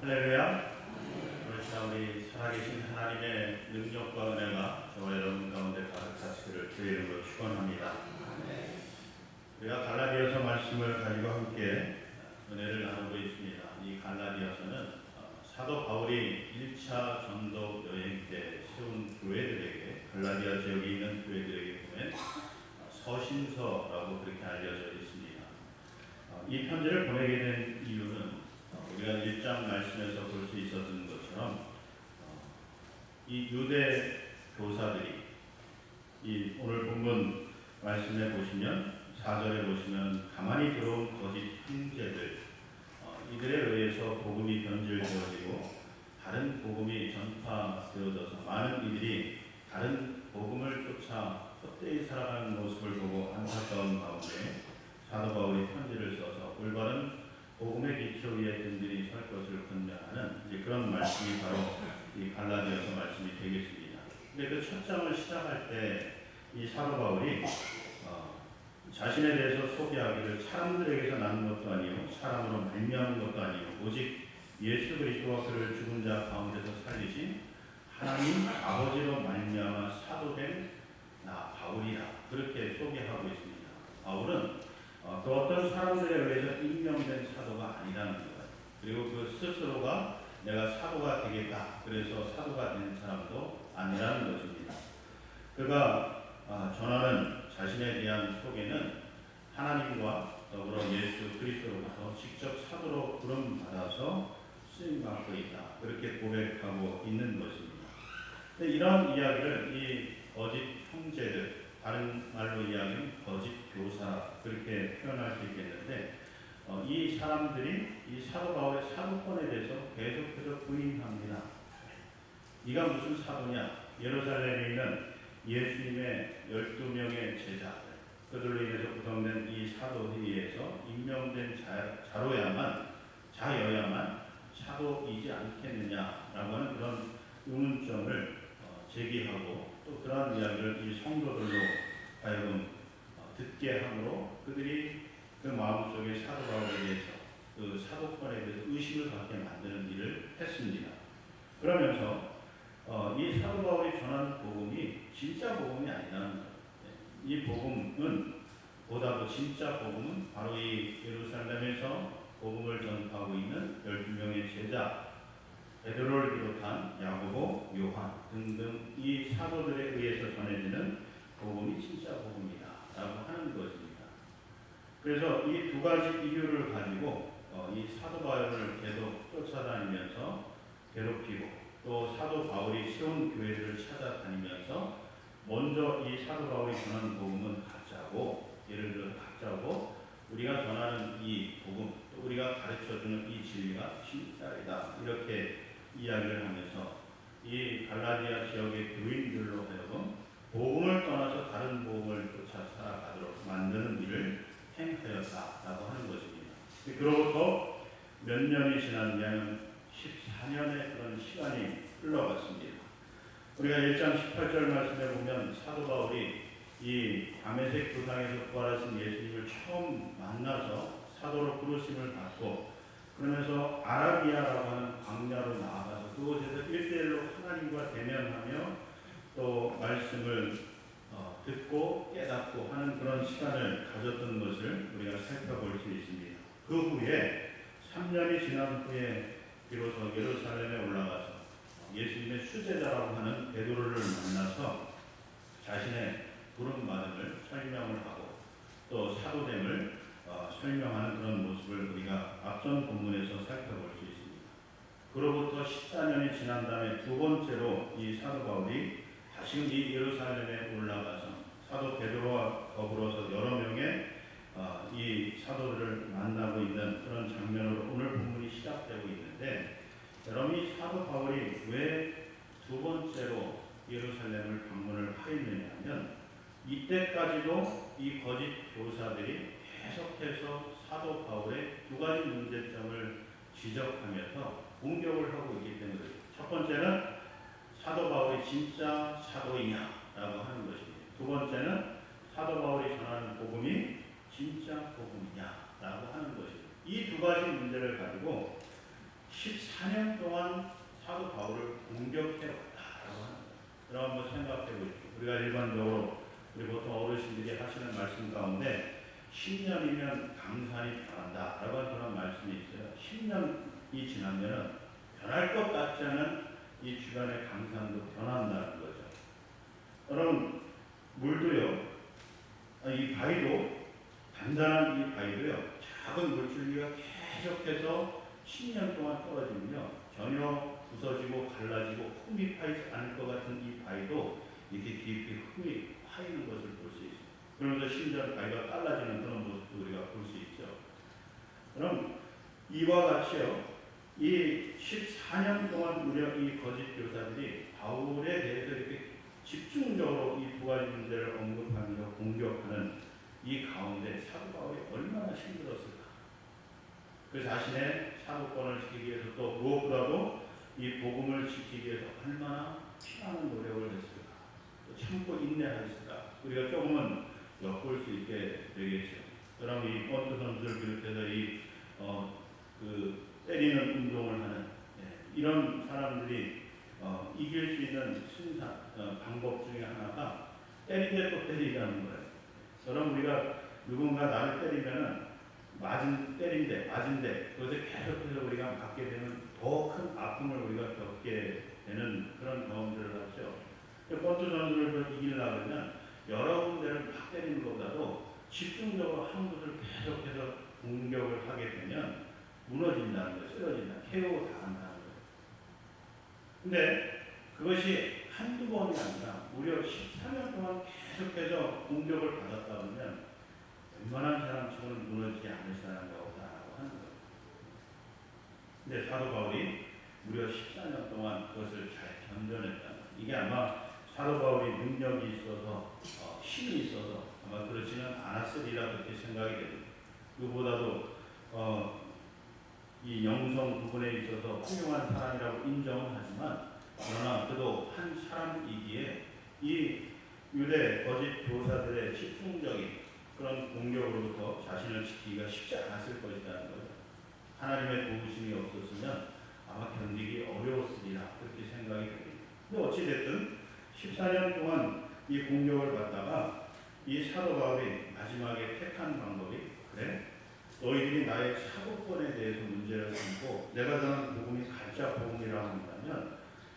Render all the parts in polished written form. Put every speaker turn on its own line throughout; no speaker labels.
할렐루야. 그렇습니다. 우리 살아계신 하나님의 능력과 은혜가 저와 여러분 가운데 가득하시기를 주의 이름으로 축원합니다. 우리가 갈라디아서 말씀을 가지고 함께 은혜를 나누고 있습니다. 이 갈라디아서는 사도 바울이 1차 전도 여행 때 세운 교회들에게, 갈라디아 지역에 있는 교회들에게 보낸 서신서라고 그렇게 알려져 있습니다. 이 편지를 보내게 된 이유는 우리가 1장 말씀에서 볼 수 있었던 것처럼 이 유대 교사들이 이 오늘 본문 말씀에 보시면 4절에 보시면 가만히 들어온 거짓 형제들, 이들에 의해서 복음이 변질되어지고 다른 복음이 전파되어져서 많은 이들이 다른 복음을 쫓아 헛되이 살아가는 모습을 보고 안타까운 가운데 사도 바울이 편지를 써서 올바른 복음의 기초 위에 든든히 설 것을 권면하는 그런 말씀이 바로 이 갈라디아서 말씀이 되겠습니다. 근데 그 첫 장을 시작할 때 이 사도 바울이 자신에 대해서 소개하기를 사람들에게서 난 것도 아니요 사람으로 말미암은 것도 아니요 오직 예수 그리스도와 그를 죽은 자 가운데서 살리신 하나님 아버지로 말미암아 사도된 나 바울이라 그렇게 소개하고 있습니다. 바울은 그 어떤 사람들에 의해서 임명된 사도가 아니라는 거예요. 그리고 그 스스로가 내가 사도가 되겠다 그래서 사도가 된 사람도 아니라는 것입니다. 그가 전하는 자신에 대한 소개는 하나님과 더불어 예수 그리스도로부터 직접 사도로 부름받아서 쓰임받고 있다 그렇게 고백하고 있는 것입니다. 이런 이야기를 이 거짓 형제들, 다른 말로 이야기하면 거짓 교사 그렇게 표현할 수 있겠는데 이 사람들이 이 사도 바울의 사도권에 대해서 계속해서 부인합니다. 네가 무슨 사도냐? 예루살렘에 있는 예수님의 12명의 제자들, 그들로 인해서 구성된 이 사도회의에서 임명된 자여야만 사도이지 않겠느냐라고 하는 그런 의문점을 제기하고 또 그러한 이야기를 이 성도들로 하여금 듣게 함으로 그들이 그 마음속에 사도 바울에 대해서 그 사도권에 대해서 의심을 갖게 만드는 일을 했습니다. 그러면서 이 사도 바울이 전하는 복음이 진짜 복음이 아니라는 거예요. 이 복음은 보다도 진짜 복음은 바로 이 예루살렘에서 복음을 전파하고 있는 12명의 제자 베드로를 비롯한 야고보, 요한 등등 이 사도들에 의해서 전해지는 복음이 진짜 복음이다 라고 하는 것입니다. 그래서 이 두 가지 이유를 가지고 이 사도 바울을 계속 쫓아다니면서 괴롭히고 또 사도 바울이 세운 교회들을 찾아다니면서 먼저 이 사도 바울이 전하는 복음은 가짜고, 예를 들어 가짜고 우리가 전하는 이 복음 또 우리가 가르쳐주는 이 진리가 진짜이다 이렇게 이야기를 하면서 이 갈라디아 지역의 교인들로 하여금 복음을 떠나서 다른 복음을 쫓아 살아가도록 만드는 일을 행하였다라고 하는 것입니다. 그로부터 몇 년이 지났냐면 14년의 그런 시간이 흘러갔습니다. 우리가 1장 18절 말씀에 보면 사도 바울이 이 다메섹 도상에서 부활하신 예수님을 처음 만나서 사도로 부르심을 받고 그러면서 아라비아라고 하는 광야로 나아가서 그곳에서 1대1로 하나님과 대면하며 또 말씀을 듣고 깨닫고 하는 그런 시간을 가졌던 것을 우리가 살펴볼 수 있습니다. 그 후에 3년이 지난 후에 비로소 예루살렘에 올라가서 예수님의 수제자라고 하는 베드로를 만나서 자신의 부름받음을 설명을 하고 또 사도됨을 설명하는 그런 모습을 우리가 앞선 본문에서 살펴볼 수 있습니다. 그로부터 14년이 지난 다음에 두 번째로 이 사도 바울이 다시금 이 예루살렘에 올라가서 사도 베드로와 더불어서 여러 명의 이 사도들을 만나고 있는 그런 장면으로 오늘 본문이 시작되고 있는데 여러분 이 사도 바울이 왜 두 번째로 예루살렘을 방문을 하였느냐 하면 이때까지도 이 거짓 교사들이 계속해서 사도 바울의 두 가지 문제점을 지적하면서 공격을 하고 있기 때문에 첫 번째는 사도 바울이 진짜 사도이냐라고 하는 것입니다. 두 번째는 사도 바울이 전하는 복음이 진짜 복음이냐라고 하는 것입니다. 이 두 가지 문제를 가지고 14년 동안 사도 바울을 공격해 왔다라고 하는 거예요. 그럼 한번 생각해 보십시오. 우리가 일반적으로 우리 보통 어르신들이 하시는 말씀 가운데 10년이면 강산이 변한다라고 하는 그런 말씀이 있어요. 10년이 지나면은 변할 것 같지 않은 이 주변의 강산도 변한다는 거죠. 여러분 물도요, 이 바위도 단단한 이 바위도요, 작은 물줄기가 계속해서 10년 동안 떨어지면요 전혀 부서지고 갈라지고 흠이 파이지 않을 것 같은 이 바위도 이렇게 깊이 흠이 파이는 것을 볼 수 있어요. 그러면서 심지어 바위가 갈라지는 그런 모습도 우리가 볼 수 있죠. 그럼 이와 같이요, 이 14년 동안 무려 이 거짓 교사들이 바울에 대해서 이렇게 집중적으로 이 두 가지 문제를 언급하면서 공격하는 이 가운데 사도 바울이 얼마나 힘들었을까. 그 자신의 사도권을 지키기 위해서 또 무엇보다도 이 복음을 지키기 위해서 얼마나 피나는 노력을 했을까. 또 참고 인내했을까. 우리가 조금은 엿볼 수 있게 되겠죠. 그럼 이 권투 선수를 비롯해서 때리는 운동을 하는 이런 사람들이 이길 수 있는 방법 중에 하나가 때리되 또 때리자는 거예요. 그럼 우리가 누군가 나를 때리면은 맞은 데 그것을 계속해서 우리가 맞게 되면 더 큰 아픔을 우리가 겪게 되는 그런 경험들을 하죠. 권투 선수를 이기려고 하면 여러 군데를 막 때리는 것보다도 집중적으로 한 곳을 계속해서 공격을 하게 되면 무너진다는 거예요. 쓰러진다. KO 당한다는 거예요. 근데 그것이 한두 번이 아니라 무려 14년 동안 계속해서 공격을 받았다 보면 웬만한 사람처럼 무너지지 않을 사람이라고 하는 거예요. 근데 사도 바울이 무려 14년 동안 그것을 잘 견뎌냈다는 거예요. 이게 아마 사도 바울이 능력이 있어서 힘이 있어서 아마 그렇지는 않았으리라 그렇게 생각이 됩니다. 그보다도 이 영성 부분에 있어서 훌륭한 사람이라고 인정은 하지만 그러나 그도 한 사람이기에 이 유대 거짓 교사들의 집중적인 그런 공격으로부터 자신을 지키기가 쉽지 않았을 것이라는 거예요. 하나님의 도우심이 없었으면 아마 견디기 어려웠으리라 그렇게 생각이 됩니다. 근데 어찌됐든 14년 동안 이 공격을 받다가 이 사도 바울이 마지막에 택한 방법이 그래? 너희들이 나의 사도권에 대해서 문제를 삼고 내가 전한 복음이 가짜 복음이라고 한다면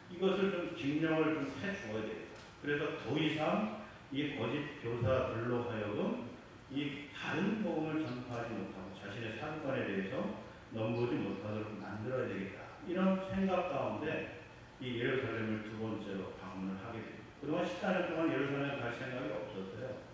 이것을 좀 증명을 좀 해주어야 되겠다. 그래서 더 이상 이 거짓 교사들로 하여금 이 다른 복음을 전파하지 못하고 자신의 사도권에 대해서 넘보지 못하도록 만들어야 되겠다. 이런 생각 가운데 이 예루살렘을 두 번째로 방문을 하게 됩니다. 그동안 14년 동안 예루살렘 갈 생각이 없었어요.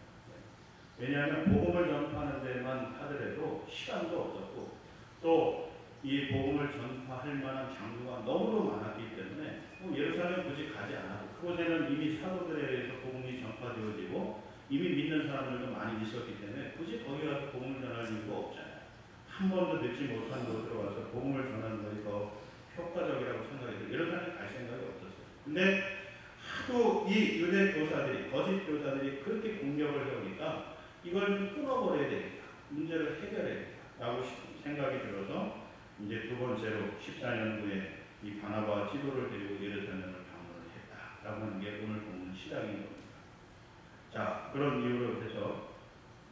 왜냐하면 복음을 전파하는 데만 하더라도 시간도 없었고 또 이 복음을 전파할 만한 장소가 너무도 많았기 때문에 예루살렘 굳이 가지 않아도 그곳에는 이미 사도들에 의해서 복음이 전파되어지고 이미 믿는 사람들도 많이 있었기 때문에 굳이 거기 가서 복음을 전할 이유가 없잖아요. 한 번도 듣지 못한 곳으로 가서 복음을 전하는 것이 더 효과적이라고 생각해서 예루살렘 갈 생각이 없었어요. 근데 하도 이 유대 교사들이 거짓 교사들이 그렇게 공격을 하니까 이걸 좀 끊어버려야 되겠다. 문제를 해결해야 되겠다라고 생각이 들어서 이제 두 번째로 14년 후에 이 바나바와 지도를 데리고 예루살렘을 방문을 했다라고 하는 게 오늘 보는 시작인 겁니다. 자, 그런 이유로 해서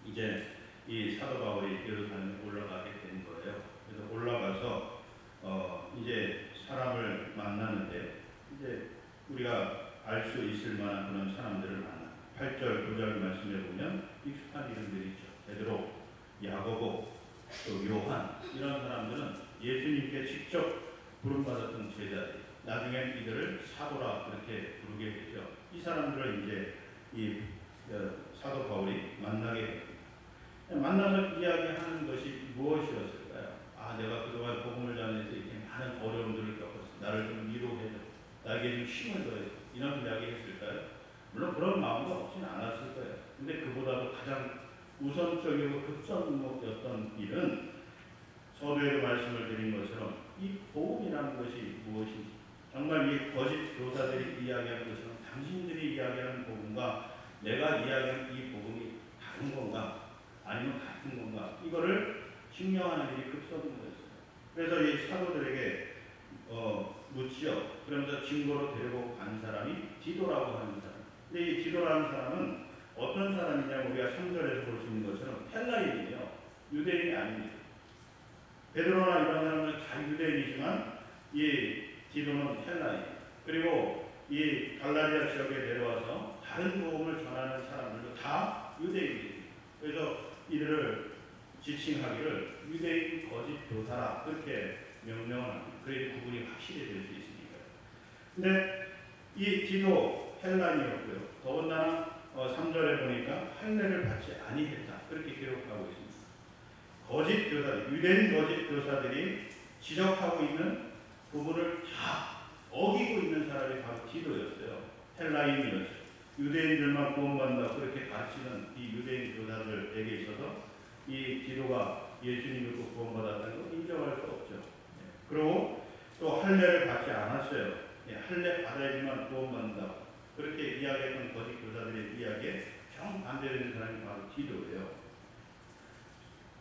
이제 이 사도 바울이 예루살렘에 올라가게 된 거예요. 그래서 올라가서 이제 사람을 만나는데 이제 우리가 알 수 있을 만한 그런 사람들을 만나. 8절, 9절 말씀에 보면 익숙한 이름들이 있죠. 베드로, 야고보, 또 요한 이런 사람들은 예수님께 직접 부름받았던 제자들. 나중에 이들을 사도라 그렇게 부르게 되죠. 이 사람들을 이제 이 사도 바울이 만나게 됩니다. 만나서 이야기하는 것이 무엇이었을까요? 내가 그동안 복음을 전해서 이렇게 많은 어려움들을 겪었어. 나를 좀 위로해줘. 나에게 좀 힘을 더해줘. 이런 이야기 했을까요? 물론 그런 마음도 없지는 않았을 거예요. 근데 그보다도 가장 우선적이고 급선무였던 일은 서두에도 말씀을 드린 것처럼 이 복음이라는 것이 무엇인지 정말 이 거짓 교사들이 이야기하는 것처럼 당신들이 이야기하는 복음과 내가 이야기하는 이 복음이 다른 건가 아니면 같은 건가 이거를 증명하는 일이 급선무였어요. 그래서 이 사도들에게 것이요. 그러면서 증거로 데리고 간 사람이 디도라고 하는 사람. 근데 이 디도라는 사람은 어떤 사람이냐 우리가 3절에서 볼 수 있는 것처럼 헬라인이에요. 유대인이 아닙니다. 베드로나 이런 사람은 다 유대인이지만 이 디도는 헬라인. 그리고 이 갈라디아 지역에 내려와서 다른 복음을 전하는 사람들도 다 유대인이에요. 그래서 이들을 지칭하기를 유대인 거짓 교사라 그렇게 명명을 합니다. 그래야 구분이 확실히 될 수 있으니까요. 근데 이 디도 헬라인이었고요. 더군다나 3절에 보니까 할례를 받지 아니했다. 그렇게 기록하고 있습니다. 거짓 교사들, 유대인 거짓 교사들이 지적하고 있는 부분을 다 어기고 있는 사람이 바로 디도였어요. 헬라인이었어요. 유대인들만 구원받는다 그렇게 가르치는 이 유대인 교사들에게 있어서 이 디도가 예수님 믿고 구원받았다는 걸 인정할 수 없죠. 그리고 또 할례를 받지 않았어요. 할례 받아야지만 구원받는다. 그렇게 이야기했던 거짓 교사들의 이야기에 정반대되는 사람이 바로 디도예요.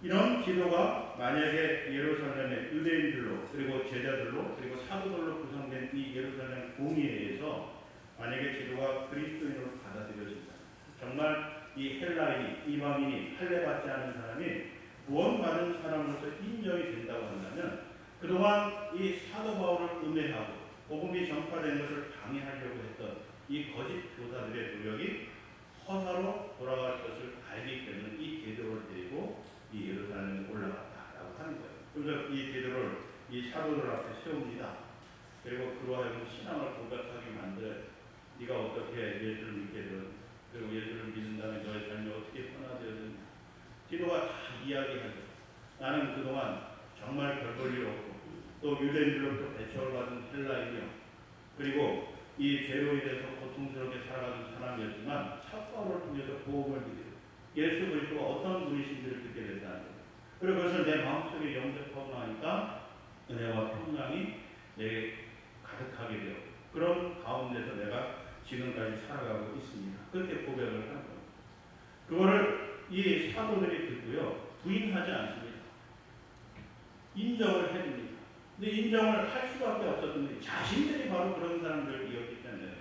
이런 디도가 만약에 예루살렘의 유대인들로 그리고 제자들로 그리고 사도들로 구성된 이 예루살렘 공의회에서 만약에 디도가 그리스도인으로 받아들여진다. 정말 이 헬라인이 이방인이 할례받지 않은 사람이 구원받은 사람으로서 인정이 된다고 한다면 그동안 이 사도 바울을 음해하고 복음이 전파된 것을 방해하려고 했던 이 거짓 교사들의 노력이 허사로 돌아갈 것을 알기 때문에 이 디도를 데리고 이 예루살렘에 올라갔다라고 하는 거예요. 그래서 이 디도를 이 사도들 앞에 세웁니다. 그리고 그로 하여금 신앙을 고백하게 만들어요. 네가 어떻게 예수를 믿게 되었느냐. 그리고 예수를 믿은 다음에 너의 삶이 어떻게 변화되었느냐. 디도가 다 이야기하죠. 나는 그동안 정말 별 볼 일 없고 또 유대인들로부터 배척을 받은 헬라인이요. 그리고 이 죄로 인해서 고통스럽게 살아가는 사람이었지만 착과를 통해서 복음을 믿어요. 예수 그리스도가 어떤 분이신지를 듣게 된다는 거예요. 그리고 그것을 내 마음속에 영접하고 나니까 은혜와 평강이 내게 가득하게 되어 그런 가운데서 내가 지금까지 살아가고 있습니다. 그렇게 고백을 하는 거예요. 그거를 이 사도들이 듣고요. 부인하지 않습니다. 인정을 해줍니다. 근데 인정을 할 수밖에 없었던 게 자신들이 바로 그런 사람들이었기 때문에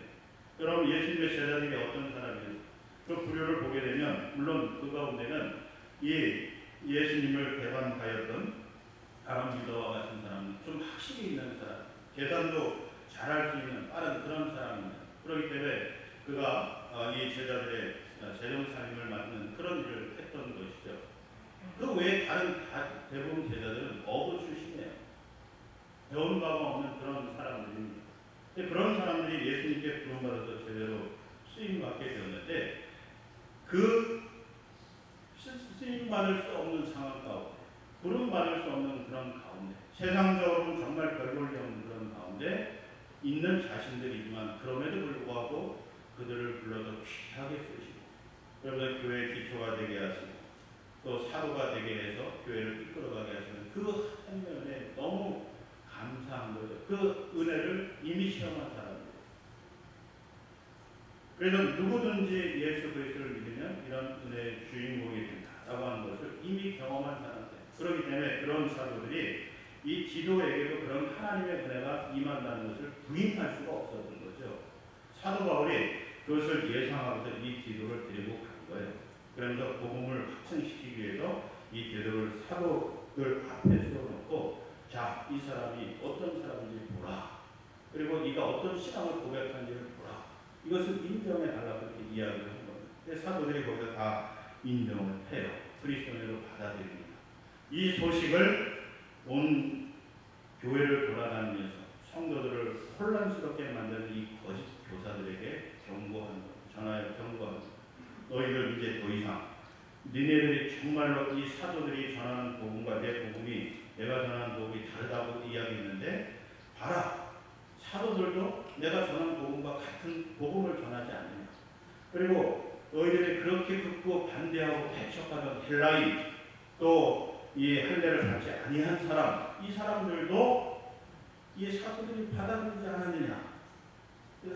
그럼 예수님의 제자들이 어떤 사람이에요? 그 부류를 보게 되면 물론 그 가운데는 이 예수님을 배반하였던 아람 유다와 같은 사람, 좀 학식이 있는 사람, 계산도 잘할 수 있는 빠른 그런 사람입니다. 그렇기 때문에 그가 이 제자들의 재정살림을 맡는 그런 일을 했던 것이죠. 그 외에 다른 대부분 제자들은 어부 출신이에요. 배운 바가 없는 그런 사람들입니다. 그런 사람들이 예수님께 부름받아서 제대로 쓰임받게 되었는데 그 쓰임받을 수 없는 상황 가운데 부름받을 수 없는 그런 가운데 세상적으로는 정말 별 볼 일 없는 그런 가운데 있는 자신들이지만 그럼에도 불구하고 그들을 불러서 귀하게 쓰시고 그러면서 교회의 기초가 되게 하시고 또 사도가 되게 해서 교회를 이끌어가게 하시는 그 한 면에 너무 감사한 거죠. 그 은혜를 이미 시험한 사람들. 그래서 누구든지 예수 그리스도를 믿으면 이런 은혜의 주인공이 된다라고 하는 것을 이미 경험한 사람들. 그렇기 때문에 그런 사도들이 이 디도에게도 그런 하나님의 은혜가 임한다는 것을 부인할 수가 없었던 거죠. 사도 바울이 그것을 예상하고서 이 디도를 데리고 간 거예요. 그러면서 복음을 확증시키기 위해서 이 디도를 사도들 앞에 세워놓고 자, 이 사람이 어떤 사람인지 보라. 그리고 네가 어떤 신앙을 고백하는지를 보라. 이것을 인정해달라고 그렇게 이야기를 한 겁니다. 사도들이 거기서 다 인정을 해요. 그리스도인으로 받아들입니다. 이 소식을 온 교회를 돌아다니면서 성도들을 혼란스럽게 만드는 이 거짓 교사들에게 경고하는 것, 전하여 경고하는 것. 너희들 이제 더 이상 니네들이 정말로 이 사도들이 전하는 복음과 내 복음이 내가 전하는 복음이 다르다고 이야기했는데 봐라. 사도들도 내가 전하는 복음과 같은 복음을 전하지 않느냐. 그리고 너희들이 그렇게 극구 반대하고 배척하던 헬라인 또 이 할례를 받지 아니한 사람 이 사람들도 이 사도들이 받아들이지 않았느냐.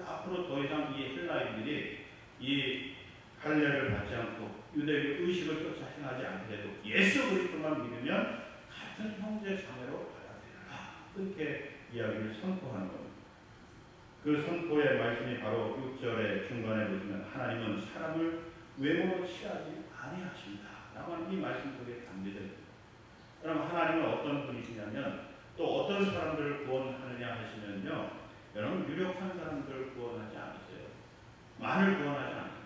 앞으로 더 이상 이 헬라인들이 이 할례를 받지 않고 유대의 의식을 쫓아 행하지 않더라도 예수 그리스도만 믿으면 같은 형제 자매로 받아들여라. 그렇게 이야기를 선포하는 겁니다. 그 선포의 말씀이 바로 6절의 중간에 보시면 하나님은 사람을 외모로 취하지 아니하신다 라고 하는 이 말씀 속에 담겨져 있습니다. 그럼 하나님은 어떤 분이시냐면 또 어떤 사람들을 구원하느냐 하시면요, 여러분 유력한 사람들을 구원하지 않으세요. 많을 구원하지 않으세요.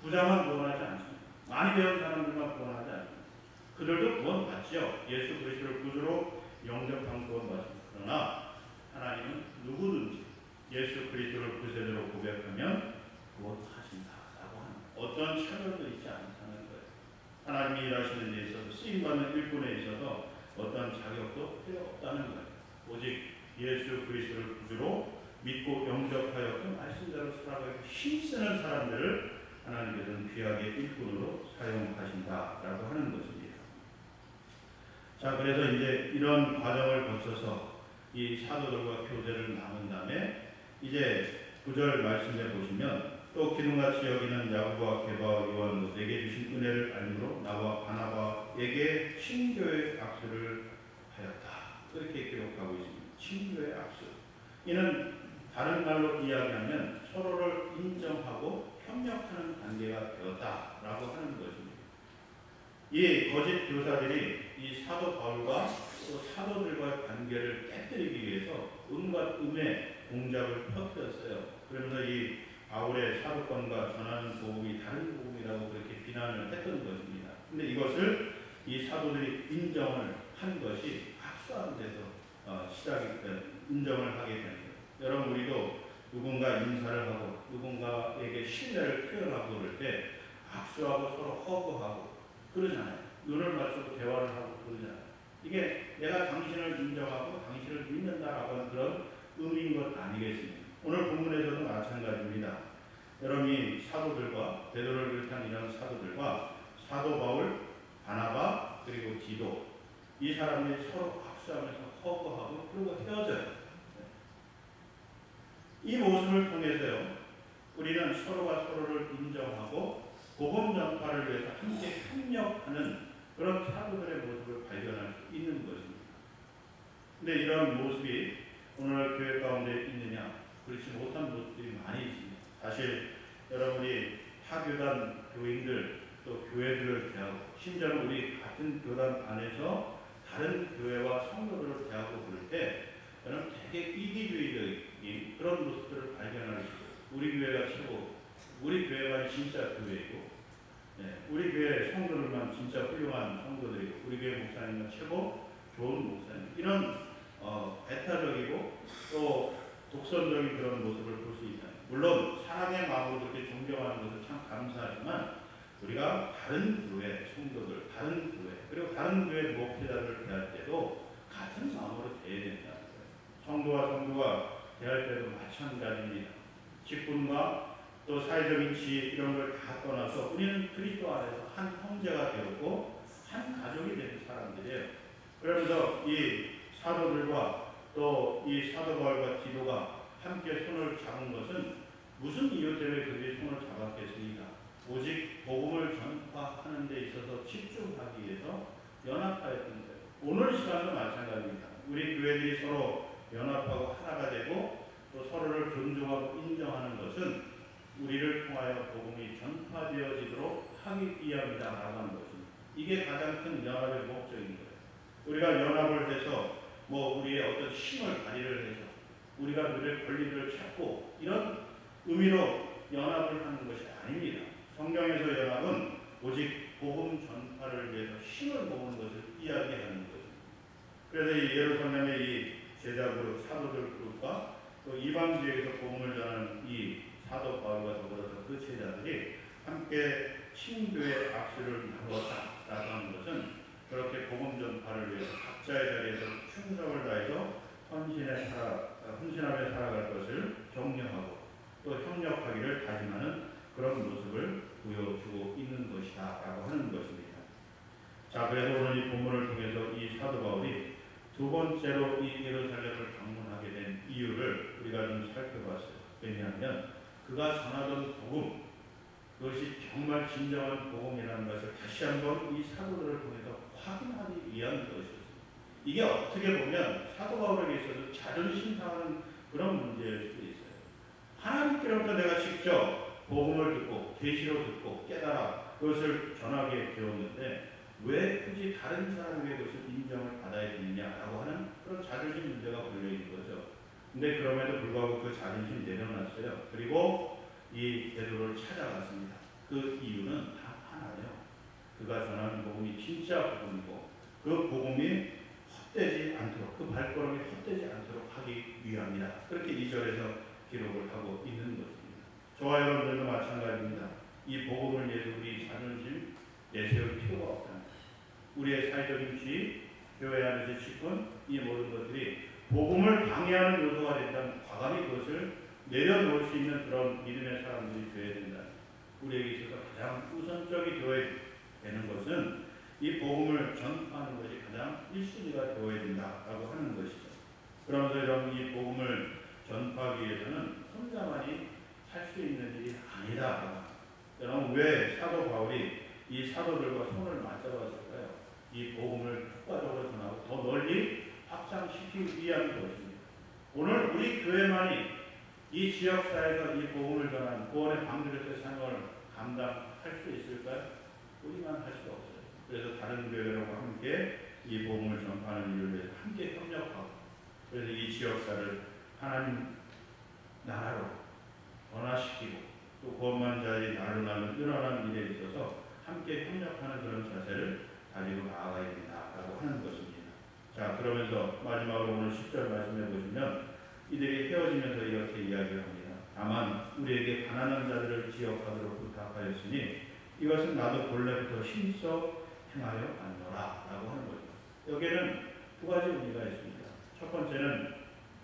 부자만 구원하지 않습니다. 많이 배운 사람들만 구원하지 않습니다. 그들도 구원받죠. 예수 그리스도를 구주로 영접한 구원받습니다. 그러나 하나님은 누구든지 예수 그리스도를 구세주로 고백하면 구원하신다라고 하는 어떤 차별도 있지 않다는 거예요. 하나님이 일하시는 데 있어서 쓰임받는 일꾼에 있어서 어떤 자격도 필요 없다는 거예요. 오직 예수 그리스도를 구주로 믿고 영접하여 그 말씀대로 살아가기 힘쓰는 사람들을 하나님께서는 귀하게 일꾼으로 사용하신다라고 하는 것입니다. 자, 그래서 이제 이런 과정을 거쳐서 이 사도들과 교제를 나눈 다음에 이제 9절 말씀에 보시면 또 기둥같이 여기는 야고보와 게바와 요한도 내게 주신 은혜를 알므로 나와 바나바에게 친교의 악수를 하였다. 그렇게 기록하고 있습니다. 친교의 악수. 이는 다른 말로 이야기하면 서로를 인정하고 협력하는 관계가 되었다라고 하는 것입니다. 이 거짓 교사들이 이 사도 바울과 또 사도들과의 관계를 깨뜨리기 위해서 온갖 음의 공작을 퍼뜨렸어요. 그러면서 이 바울의 사도권과 전하는 복음이 다른 복음이라고 그렇게 비난을 했던 것입니다. 근데 이것을 이 사도들이 인정을 한 것이 박수하는 데서 시작이 인정을 하게 된 거예요. 여러분 우리도 누군가 인사를 하고 누군가에게 신뢰를 표현하고 그럴 때 박수하고 서로 허구하고 그러잖아요. 눈을 맞추고 대화를 하고 그러잖아요. 이게 내가 당신을 인정하고 당신을 믿는다라고 하는 그런 의미인 것 아니겠습니까? 오늘 본문에서도 마찬가지입니다. 여러분이 사도들과 베드로를 비롯한 이런 사도들과 사도 바울, 바나바 그리고 디도 이 사람들이 서로 박수하면서 허구하고 그리고 헤어져요. 이 모습을 통해서요, 우리는 서로가 서로를 인정하고 복음 전파를 위해서 함께 협력하는 그런 사도들의 모습을 발견할 수 있는 것입니다. 근데 이런 모습이 오늘 교회 가운데 있느냐? 그렇지 못한 모습들이 많이 있습니다. 사실 여러분이 타교단 교인들 또 교회들을 대하고 심지어는 우리 같은 교단 안에서 다른 교회와 성도들을 대하고 그럴 때 여러분 되게 이기주의적인 그런 모습들을 발견할 수 있어요. 우리 교회가 최고, 우리 교회가 진짜 교회이고, 우리 교회 성도들만 진짜 훌륭한 성도들이고, 우리 교회 목사님은 최고 좋은 목사님. 이런 배타적이고 또 독선적인 그런 모습을 볼 수 있다. 물론 사랑의 마음으로 그렇게 존경하는 것은 참 감사하지만 우리가 다른 교회 성도들, 다른 교회 그리고 다른 교회 목회자들을 대할 때도 같은 마음으로 대해야 된다는 거예요. 성도와 성도가 대할 때도 마찬가지입니다. 직분과 또 사회적인 지위 이런 걸 다 떠나서 우리는 그리스도 안에서 한 형제가 되었고 한 가족이 되는 사람들이에요. 그러면서 이 사도들과 또 이 사도 바울과 디도가 함께 손을 잡은 것은 무슨 이유 때문에 그들이 손을 잡았겠습니까? 오직 복음을 전파하는 데 있어서 집중하기 위해서 연합하였던 거예요. 오늘 시간도 마찬가지입니다. 우리 교회들이 서로 연합하고 하나가 되고 또 서로를 존중하고 인정하는 것은 우리를 통하여 복음이 전파되어지도록 하기 위함이다라고 하는 것입니다. 이게 가장 큰 연합의 목적인 거예요. 우리가 연합을 해서 우리의 어떤 힘을 발휘를 해서 우리가 누릴 권리를 찾고 이런 의미로 연합을 하는 것이 아닙니다. 성경에서 연합은 오직 복음 전파를 위해서 힘을 모으는 것을 이야기하는 것입니다. 그래서 이 예루살렘의 이 제자 그룹, 사도들 그룹과 또 이방 지역에서 복음을 전하는 이 사도 바울과 더불어서 그 제자들이 함께 친교의 악수를 나누었다라고 하는 것은 그렇게 복음 전파를 위해서 각자의 자리에서 충성을 다해서 헌신하며 살아갈 것을 격려하고 또 협력하기를 다짐하는 그런 모습을 보여주고 있는 것이다라고 하는 것입니다. 자, 그래서 오늘 이 본문을 통해서 이 사도 바울이 두 번째로 이 예루살렘을 방문하게 된 이유를 우리가 좀 살펴봤어요. 왜냐하면 그가 전하던 복음, 그것이 정말 진정한 복음이라는 것을 다시 한번 이 사도들을 통해서 확인하기 위한 것이었습니다. 이게 어떻게 보면 사도 바울에게 있어서 자존심 상하는 그런 문제일 수도 있어요. 복음을 듣고 계시로 듣고 깨달아 그것을 전하게 되었는데 왜 굳이 다른 사람에게 그것을 인정을 받아야 되느냐라고 하는 그런 자존심 문제가 걸려 있는 거죠. 근데 그럼에도 불구하고 그 자존심 내려놨어요. 그리고 이 베드로를 찾아갔습니다. 그 이유는 다 하나예요. 그가 전하는 복음이 진짜 복음이고 그 복음이 헛되지 않도록 그 발걸음이 헛되지 않도록 하기 위함이다. 그렇게 2절에서 기록을 하고 있는 것입니다. 저와 여러분들도 마찬가지입니다. 이 복음을 위해서 우리 자존심 내세울 필요가 없다. 우리의 사회적인 지위, 교회 안에서 직분, 이 모든 것들이 복음을 방해하는 요소가 된다면 과감히 그것을 내려놓을 수 있는 그런 믿음의 사람들이 되어야 된다. 우리에게 있어서 가장 우선적이 되어야 되는 것은 이 복음을 전파하는 것이 가장 1순위가 되어야 된다라고 하는 것이죠. 그러면서 여러분 이 복음을 전파하기 위해서는 혼자만이 할 수 있는 일이 아니다. 여러분 왜 사도 바울이 이 사도들과 손을 맞잡았을까요? 이 복음을 효과적으로 전하고 더 널리 확장시키기 위한 것입니다. 오늘 우리 교회만이 이 지역사회에서 이 복음을 전하는 구원의 방주로서의 사명을 감당할 수 있을까요? 우리만 할 수 없어요. 그래서 다른 교회들과 함께 이 복음을 전파하는 일을 위해서 함께 협력하고 그래서 이 지역사를 하나님 나라로 변화시키고 또 구원만 자리 나누는 일어나는 일에 있어서 함께 협력하는 그런 자세를 가지고 나아가야 된다라고 하는 것입니다. 자, 그러면서 마지막으로 오늘 10절 말씀해 보시면 이들이 헤어지면서 이렇게 이야기를 합니다. 다만 우리에게 가난한 자들을 기억하도록 부탁하였으니 이것은 나도 본래부터 힘써 행하여 왔노라 라고 하는 거죠. 여기에는 두 가지 의미가 있습니다. 첫 번째는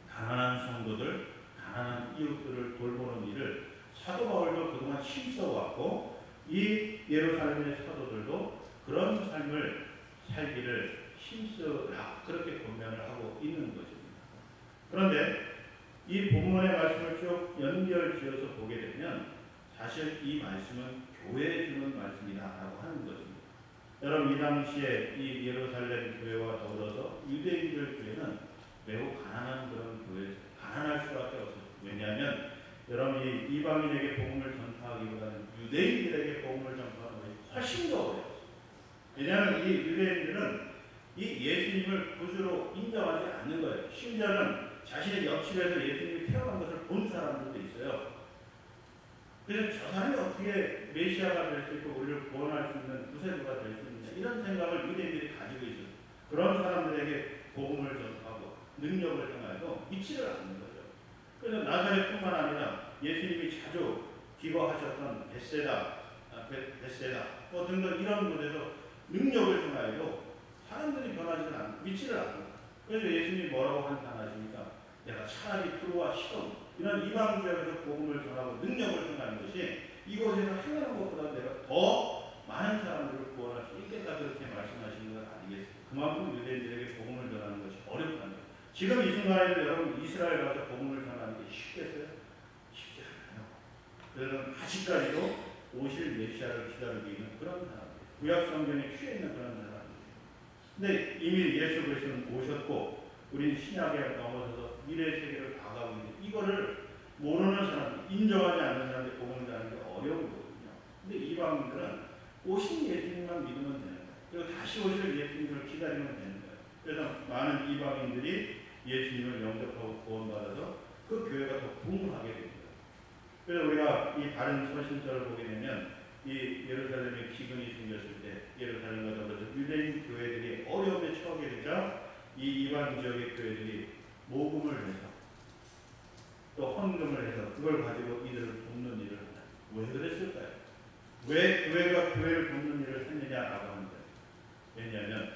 가난한 성도들, 가난한 이웃들을 돌보는 일을 사도 바울도 그동안 힘써 왔고 이 예루살렘의 사도들도 그런 삶을 살기를 힘쓰라 그렇게 권면을 하고 있는 것입니다. 그런데 이 본문의 말씀을 쭉 연결지어서 보게 되면 사실 이 말씀은 교회에 주는 말씀이다라고 하는 것입니다. 여러분 이 당시에 이 예루살렘 교회와 더불어서 유대인들 교회는 매우 가난한 그런 교회에서 가난할 수밖에 없어요. 왜냐하면 여러분 이 이방인에게 복음을 전파하기보다는 유대인들에게 복음을 전파하는 것이 훨씬 더 어려웠어요. 왜냐하면 이 유대인들은 이 예수님을 구주로 인정하지 않는 거예요. 심지어는 자신의 옆집에서 예수님이 태어난 것을 본 사람들도 있어요. 그래서 저 사람이 어떻게 메시아가 될 수 있고 우리를 구원할 수 있는 구세주가 될 수 있느냐 이런 생각을 유대인들이 가지고 있어요. 그런 사람들에게 복음을 전하고 능력을 행하여도 믿지를 않는 거죠. 그래서 나사렛뿐만 아니라 예수님이 자주 기거하셨던 베세다 등등 이런 곳에서 능력을 행하여도 사람들이 변하지는 않고 믿지를 않고 그래서 예수님이 뭐라고 한탄하십니까? 내가 차라리 두루와 시돈 이런 이방 지역에서 복음을 전하고 능력을 행하는 것이 이곳에서 행하는 것보다 내가 더 많은 사람들을 구원할 수 있겠다 그렇게 말씀하시는 것 아니겠습니까? 그만큼 유대인들에게 복음을 전하는 것이 어렵다는 거예요. 지금 이 순간에도 여러분 이스라엘 가서 복음을 전하는 게 쉽겠어요? 쉽지 않아요. 그래서 아직까지도 오실 메시아를 기다리고 있는 그런 사람들, 구약 성경에 취해 있는 그런 사람들. 근데 이미 예수 그리스도는 오셨고 우리는 신약에 넘어서서 미래 세계를 다가가고 있는데 이거를 모르는 사람, 인정하지 않는 사람들이 복음을 전하는 게 어려운 거거든요. 근데 이방인들은 오신 예수님만 믿으면 되는 거예요. 그리고 다시 오실 예수님을 기다리면 되는 거예요. 그래서 많은 이방인들이 예수님을 영접하고 구원받아서 그 교회가 더 부흥하게 됩니다. 그래서 우리가 이 다른 서신서를 보게 되면 이 예루살렘에 기근이 생겼을 때 예루살렘과 더불어서 유대인 교회들이 어려움에 처하게 되자 이 이방 지역의 교회들이 모금을 해서 또 헌금을 해서 그걸 가지고 이들을 돕는 일을 한다. 왜 그랬을까요? 왜 교회가 교회를 돕는 일을 했느냐라고 하는 거예요. 왜냐하면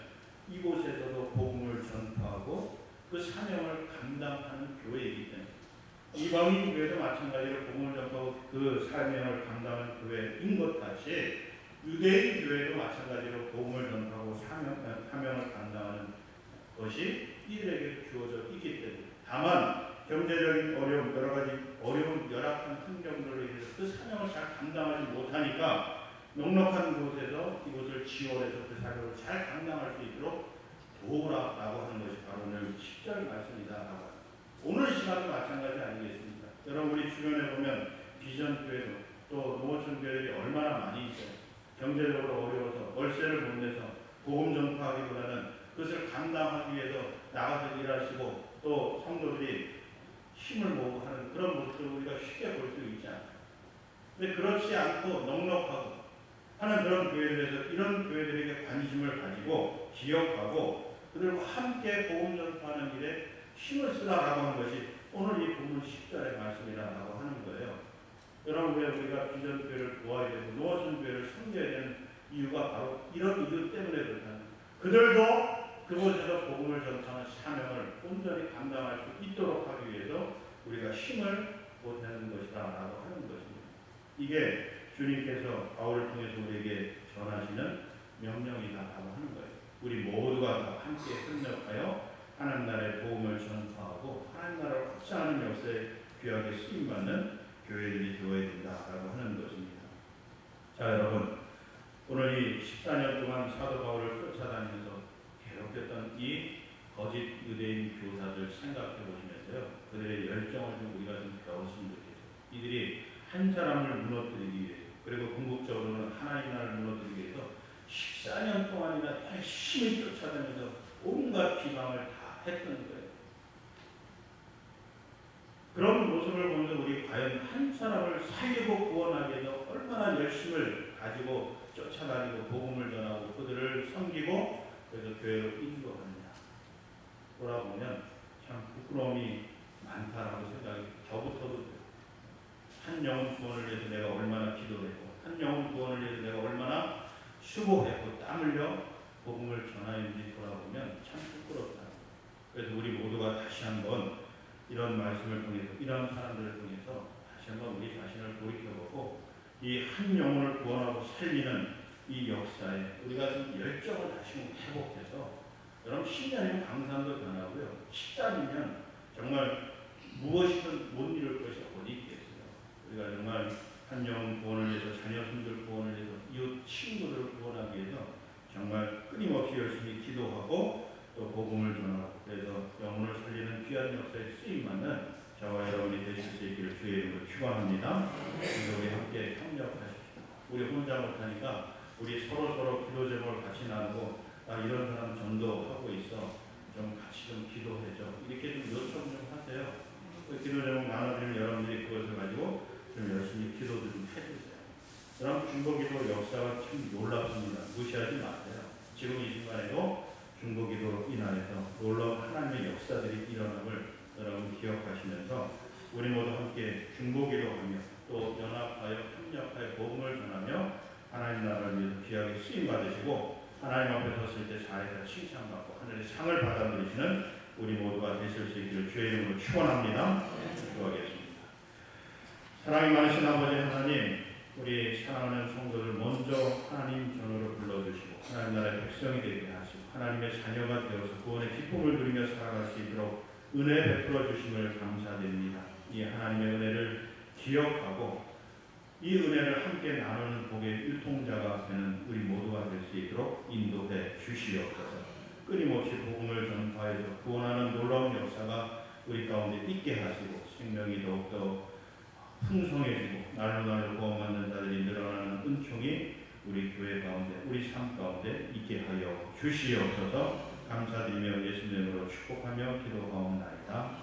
이곳에서도 복음을 전파하고 그 사명을 감당하는 교회이기 때문에 이방인 교회도 마찬가지로 복음을 전파하고 그 사명을 감당하는 교회인 것 같이 유대인 교회도 마찬가지로 복음을 전파하고 사명을 감당하는 것이 이들에게 주어져 있기 때문에 다만 경제적인 어려움, 여러 가지 어려운 열악한 환경들로 인해서 그 사명을 잘 감당하지 못하니까 넉넉한 곳에서 이곳을 지원해서 그 사명을 잘 감당할 수 있도록 도우라라고 하는 것이 바로 오늘 10절 말씀이다라고 오늘 시간도 마찬가지 아니겠습니까? 여러분 우리 주변에 보면 비전교회도 또 근데 그렇지 않고 넉넉하고 하는 그런 교회들에서 이런 교회들에게 관심을 가지고 기억하고 그들과 함께 복음 전파하는 일에 힘을 쓰라라고 하는 것이 오늘 이 본문 10절의 말씀이라고 하는 거예요. 여러분, 왜 우리가 비전 교회를 도와야 되고 노아준 교회를 섬겨야 되는 이유가 바로 이런 이유 때문에 그렇다는 거예요. 그들도 그곳에서 복음을 전파하는 사명을 온전히 감당할 수 있도록 하기 위해서 우리가 힘을 보태는 것이다라고 하는 것입니다. 이게 주님께서 바울을 통해서 우리에게 전하시는 명령이다라고 하는 거예요. 우리 모두가 다 함께 협력하여 하나님 나라의 복음을 전파하고 하나님 나라를 확장하는 역사에 귀하게 쓰임받는 교회들이 되어야 된다라고 하는 것입니다. 자, 여러분, 오늘 이 14년 동안 사도 바울을 쫓아다니면서 괴롭혔던 이 거짓 유대인 교사들 생각해 보시면서요, 그들의 열정을 좀 우리가 좀 배웠으면 좋겠어요. 이들이 한 사람을 무너뜨리기 위해서, 그리고 궁극적으로는 하나님 나라를 무너뜨리기 위해서 14년 동안이나 열심히 쫓아다니면서 온갖 비방을 다 했던 거예요. 그런 모습을 보면서 우리 과연 한 사람을 살리고 구원하기 위해서 얼마나 열심을 가지고 쫓아다니고 복음을 전하고 그들을 섬기고 그래서 교회로 인도하느냐 돌아보면 참 부끄러움이 많다라고 생각이 저부터도 돼요. 한 영혼 구원을 위해서 내가 얼마나 기도했고 한 영혼 구원을 위해서 내가 얼마나 수고했고 땀 흘려 복음을 전하는지 돌아보면 참 부끄럽다. 그래서 우리 모두가 다시 한번 이런 말씀을 통해서 이런 사람들을 통해서 다시 한번 우리 자신을 돌이켜보고 이 한 영혼을 구원하고 살리는 이 역사에 우리가 좀 열정을 다시 회복해서 여러분 10년이면 강산도 변하고요. 13이면 정말 무엇이든 못 이룰 것이 어디 있겠어요. 우리가 정말 한 영혼 구원을 위해서 자녀손들 구원을 위해서 이웃 친구들을 구원하기 위해서 정말 끊임없이 열심히 기도하고 또 복음을 전하고 그래서 영혼을 살리는 귀한 역사에 쓰임받는 저와 여러분이 되실 수 있기를 주의 이름으로 축원합니다. 그래서 우리 함께 협력하십시오. 우리 혼자 못하니까 우리 서로 기도 제목을 같이 나누고 이런 사람 전도하고 있어 좀 같이 좀 기도해줘 이렇게 좀 요청 좀 하세요. 그 기도 제목 나눠드리면 여러분들이 그것을 가지고 좀 열심히 기도도 좀 해주세요. 여러분 중보기도 역사가 참 놀랍습니다. 무시하지 마세요. 지금 이 순간에도 중보기도로 인하여서 놀라운 하나님의 역사들이 일어남을 여러분 기억하시면서 우리 모두 함께 중보기도하며 또 연합하여 협력하여 복음을 전하며 하나님 나라를 위해서 귀하게 쓰임 받으시고 하나님 앞에 섰을 때 잘해서 칭찬받고 하늘의 상을 받아 누리시는 우리 모두가 되실 수 있기를 주의 이름으로 축원합니다. 기도하겠습니다. 사랑이 많으신 아버지 하나님, 우리 사랑하는 성도들 먼저 하나님 전으로 불러주시고 하나님 나라의 백성이 되게 하시고 하나님의 자녀가 되어서 구원의 기쁨을 누리며 살아갈 수 있도록 은혜 베풀어 주심을 감사드립니다. 이 하나님의 은혜를 기억하고 이 은혜를 함께 나누는 복의 일통자가 되는 우리 모두가 될 수 있도록 인도해 주시옵소서. 끊임없이 복음을 전파해서 구원하는 놀라운 역사가 우리 가운데 있게 하시고 생명이 더욱더 풍성해지고 날로 구원받는 자들이 늘어나는 은총이 우리 교회 가운데 우리 삶 가운데 있게 하여 주시옵소서. 감사드리며 예수님으로 축복하며 기도하옵나이다.